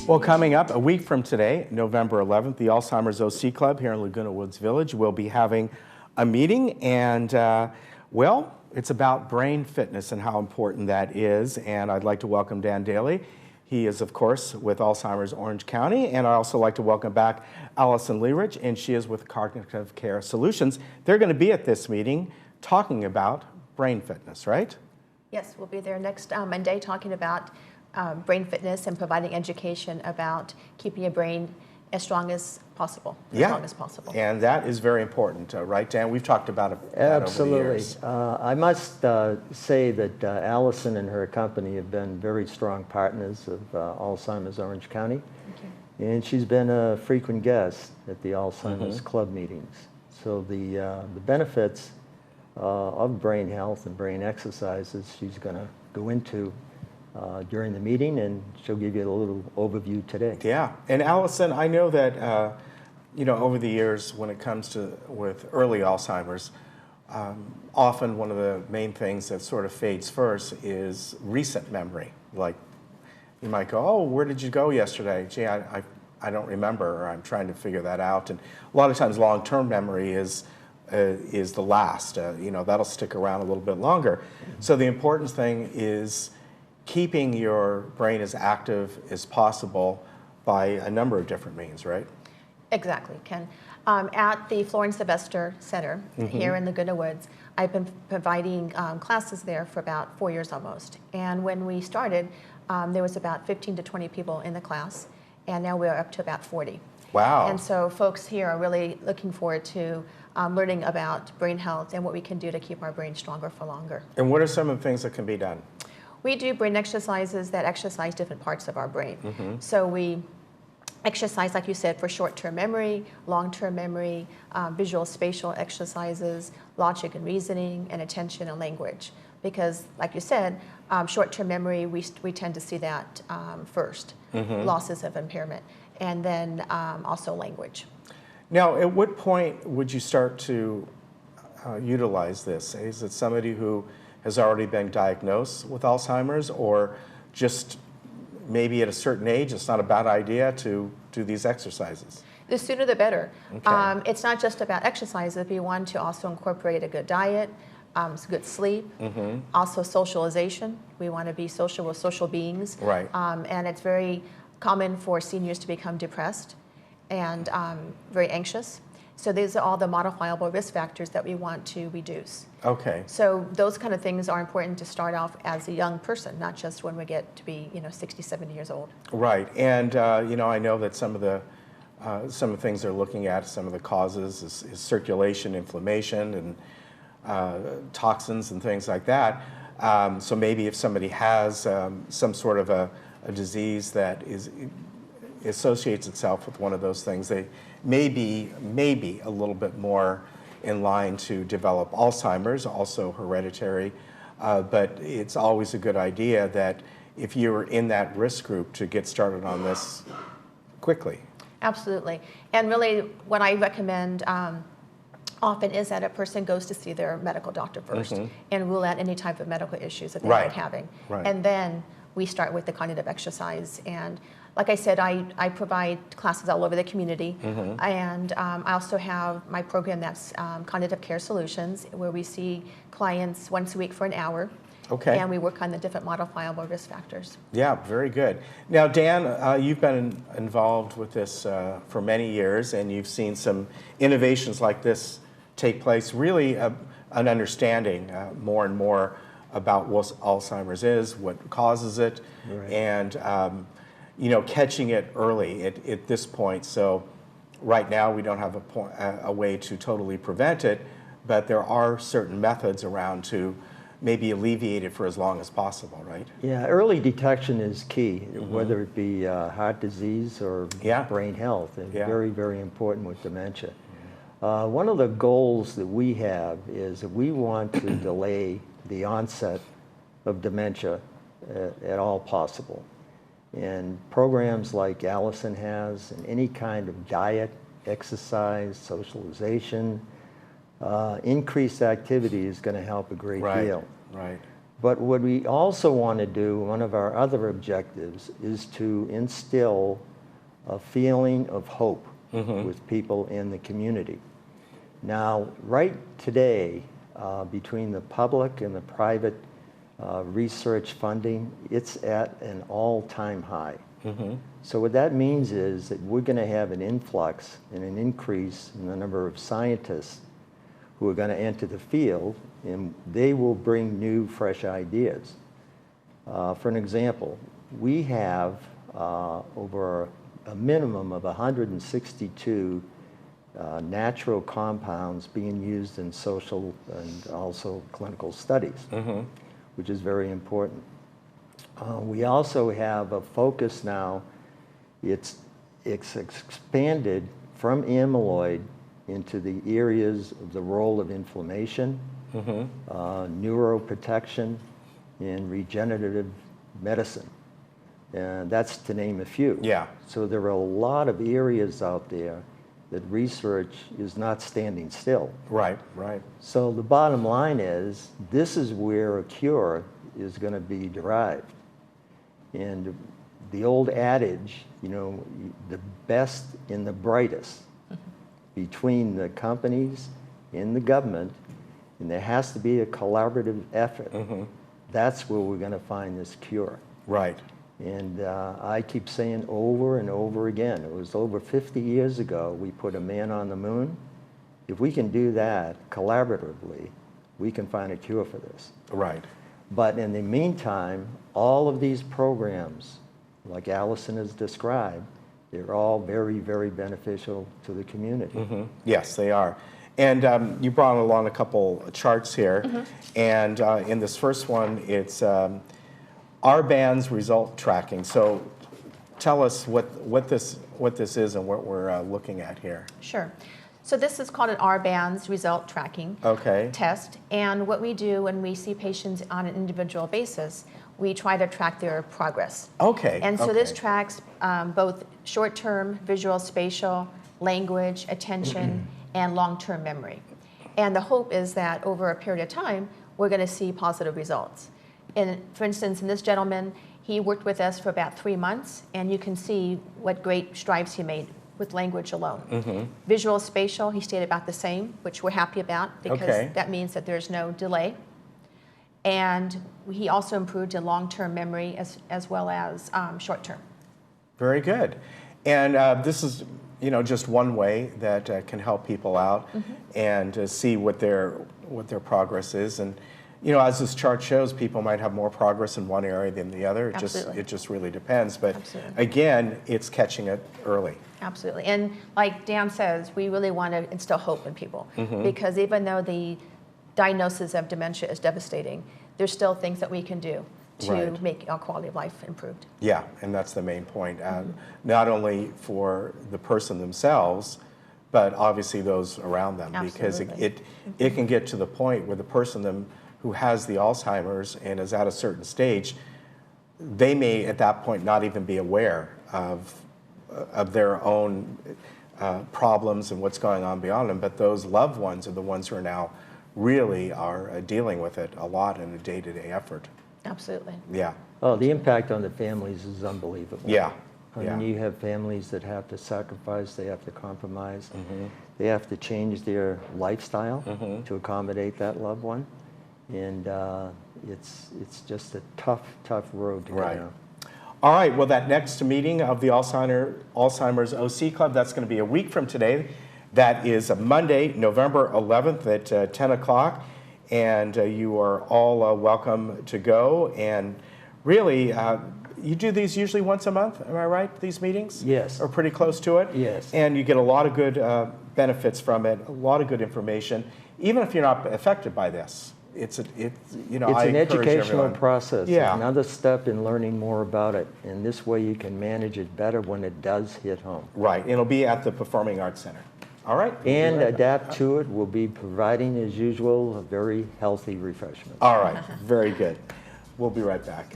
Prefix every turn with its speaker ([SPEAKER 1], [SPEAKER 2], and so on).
[SPEAKER 1] Well, coming up a week from today, November 11th, the Alzheimer's OC Club here in Laguna Woods Village will be having a meeting, and well, it's about brain fitness and how important that is. And I'd like to welcome Dan Daly. He is, of course, with Alzheimer's Orange County, and I'd also like to welcome back Allison Learich, and she is with Cognitive Care Solutions. They're going to be at this meeting talking about brain fitness, right?
[SPEAKER 2] Yes, we'll be there next Monday talking about brain fitness and providing education about keeping your brain as strong as possible. Long as possible.
[SPEAKER 1] And that is very important, right, Dan? We've talked about it
[SPEAKER 3] Absolutely.
[SPEAKER 1] over the years.
[SPEAKER 3] I must say that Allison and her company have been very strong partners of Alzheimer's Orange County.
[SPEAKER 2] Thank you.
[SPEAKER 3] And she's been a frequent guest at the Alzheimer's Club meetings. So the benefits of brain health and brain exercises she's going to go into during the meeting, and she'll give you a little overview today.
[SPEAKER 1] Yeah, and Allison, I know that you know, over the years when it comes to with early Alzheimer's, often one of the main things that sort of fades first is recent memory. Like you might go, "Oh, where did you go yesterday? Gee, I don't remember," or "I'm trying to figure that out." And a lot of times, long-term memory is the last. You know, that'll stick around a little bit longer. So the important thing is keeping your brain as active as possible by a number of different means, right?
[SPEAKER 2] Exactly, Ken. At the Florence Sylvester Center here in Laguna Woods, I've been providing classes there for about 4 years almost. And when we started, there was about 15 to 20 people in the class, and now we're up to about 40.
[SPEAKER 1] Wow.
[SPEAKER 2] And so folks here are really looking forward to learning about brain health and what we can do to keep our brain stronger for longer.
[SPEAKER 1] And what are some of the things that can be done?
[SPEAKER 2] We do brain exercises that exercise different parts of our brain. So we exercise, like you said, for short-term memory, long-term memory, visual spatial exercises, logic and reasoning, and attention and language. Because, like you said, short-term memory, we tend to see that first, losses of impairment, and then also language.
[SPEAKER 1] Now, at what point would you start to utilize this? Is it somebody who has already been diagnosed with Alzheimer's, or just maybe at a certain age it's not a bad idea to do these exercises?
[SPEAKER 2] The sooner the better.
[SPEAKER 1] Okay.
[SPEAKER 2] It's not just about exercises. We want to also incorporate a good diet, good sleep, also socialization. We want to be social with social beings.
[SPEAKER 1] Right.
[SPEAKER 2] And it's very common for seniors to become depressed and very anxious. So these are all the modifiable risk factors that we want to reduce.
[SPEAKER 1] Okay.
[SPEAKER 2] So those kind of things are important to start off as a young person, not just when we get to be, 60, 70 years old.
[SPEAKER 1] Right. And you know, I know that some of the things they're looking at, some of the causes is circulation, inflammation, and toxins and things like that. So maybe if somebody has some sort of a disease that associates itself with one of those things, they may be a little bit more in line to develop Alzheimer's, also hereditary, but it's always a good idea that if you're in that risk group to get started on this quickly.
[SPEAKER 2] Absolutely. And really what I recommend often is that a person goes to see their medical doctor first and rule out any type of medical issues that they might be having.
[SPEAKER 1] Right.
[SPEAKER 2] And then we start with the cognitive exercise. And like I said, I provide classes all over the community, and I also have my program that's Cognitive Care Solutions, where we see clients once a week for an hour, and we work on the different modifiable risk factors. Yeah,
[SPEAKER 1] very good. Now, Dan, you've been involved with this for many years, and you've seen some innovations like this take place, really an understanding more and more about what Alzheimer's is, what causes it, and catching it early at this point. So right now we don't have a way to totally prevent it, but there are certain methods around to maybe alleviate it for as long as possible, right?
[SPEAKER 3] Yeah, early detection is key, whether it be heart disease or brain health. It's very, very important with dementia. One of the goals that we have is that we want to delay the onset of dementia at all possible. And programs like Allison has, and any kind of diet, exercise, socialization, increased activity is going to help a great deal.
[SPEAKER 1] Right.
[SPEAKER 3] But what we also want to do, one of our other objectives, is to instill a feeling of hope with people in the community. Now, right today, between the public and the private research funding, it's at an all-time high. So what that means is that we're going to have an influx and an increase in the number of scientists who are going to enter the field, and they will bring new, fresh ideas. For an example, we have over a minimum of 162 natural compounds being used in social and also clinical studies, which is very important. We also have a focus now, it's expanded from amyloid into the areas of the role of inflammation, neuroprotection, and regenerative medicine. And that's to name a few.
[SPEAKER 1] Yeah.
[SPEAKER 3] So there are a lot of areas out there that research is not standing still.
[SPEAKER 1] Right, right.
[SPEAKER 3] So the bottom line is, this is where a cure is going to be derived. And the old adage, you know, the best and the brightest between the companies and the government, and there has to be a collaborative effort. That's where we're going to find this cure.
[SPEAKER 1] Right.
[SPEAKER 3] And I keep saying over and over again, it was over 50 years ago we put a man on the moon. If we can do that collaboratively, we can find a cure for this.
[SPEAKER 1] Right.
[SPEAKER 3] But in the meantime, all of these programs, like Allison has described, they're all very, very beneficial to the community.
[SPEAKER 1] Yes, they are. And you brought along a couple charts here. And in this first one, it's our band's result tracking. So tell us what this is and what we're looking at here.
[SPEAKER 2] Sure. So this is called an R-bands result tracking test. And what we do when we see patients on an individual basis, we try to track their progress. And so this tracks both short-term, visual, spatial, language, attention, and long-term memory. And the hope is that over a period of time, we're going to see positive results. And for instance, in this gentleman, he worked with us for about 3 months, and you can see what great strides he made with language alone. Visual, spatial, he stayed about the same, which we're happy about because that means that there's no delay. And he also improved in long-term memory as well as short-term.
[SPEAKER 1] Very good. And this is, you know, just one way that can help people out and see what their progress is. And you know, as this chart shows, people might have more progress in one area than the other. It just really depends. But again, it's catching it early.
[SPEAKER 2] Absolutely. And like Dan says, we really want to instill hope in people because even though the diagnosis of dementia is devastating, there's still things that we can do to make our quality of life improved. Yeah,
[SPEAKER 1] and that's the main point. Not only for the person themselves, but obviously those around them. Because it can get to the point where the person who has the Alzheimer's and is at a certain stage, they may at that point not even be aware of their own problems and what's going on beyond them, but those loved ones are the ones who are now really are dealing with it a lot in a day-to-day effort.
[SPEAKER 2] Absolutely.
[SPEAKER 1] Yeah.
[SPEAKER 3] Oh, the impact on the families is unbelievable.
[SPEAKER 1] Yeah.
[SPEAKER 3] I mean, you have families that have to sacrifice, they have to compromise, they have to change their lifestyle to accommodate that loved one. And it's just a tough road to go down.
[SPEAKER 1] All right, well, that next meeting of the Alzheimer's OC Club, that's going to be a week from today. That is a Monday, November 11th at 10 o'clock. And you are all welcome to go. And really, you do these usually once a month, am I right, these meetings?
[SPEAKER 3] Yes.
[SPEAKER 1] Or pretty close to it?
[SPEAKER 3] Yes.
[SPEAKER 1] And you get a lot of good benefits from it, a lot of good information, even if you're not affected by this. It's an educational
[SPEAKER 3] process.
[SPEAKER 1] Yeah.
[SPEAKER 3] Another step in learning more about it. And this way you can manage it better when it does hit home.
[SPEAKER 1] Right. It'll be at the Performing Arts Center. All right.
[SPEAKER 3] And adapt to it. We'll be providing, as usual, a very healthy refreshment.
[SPEAKER 1] All right. Very good. We'll be right back.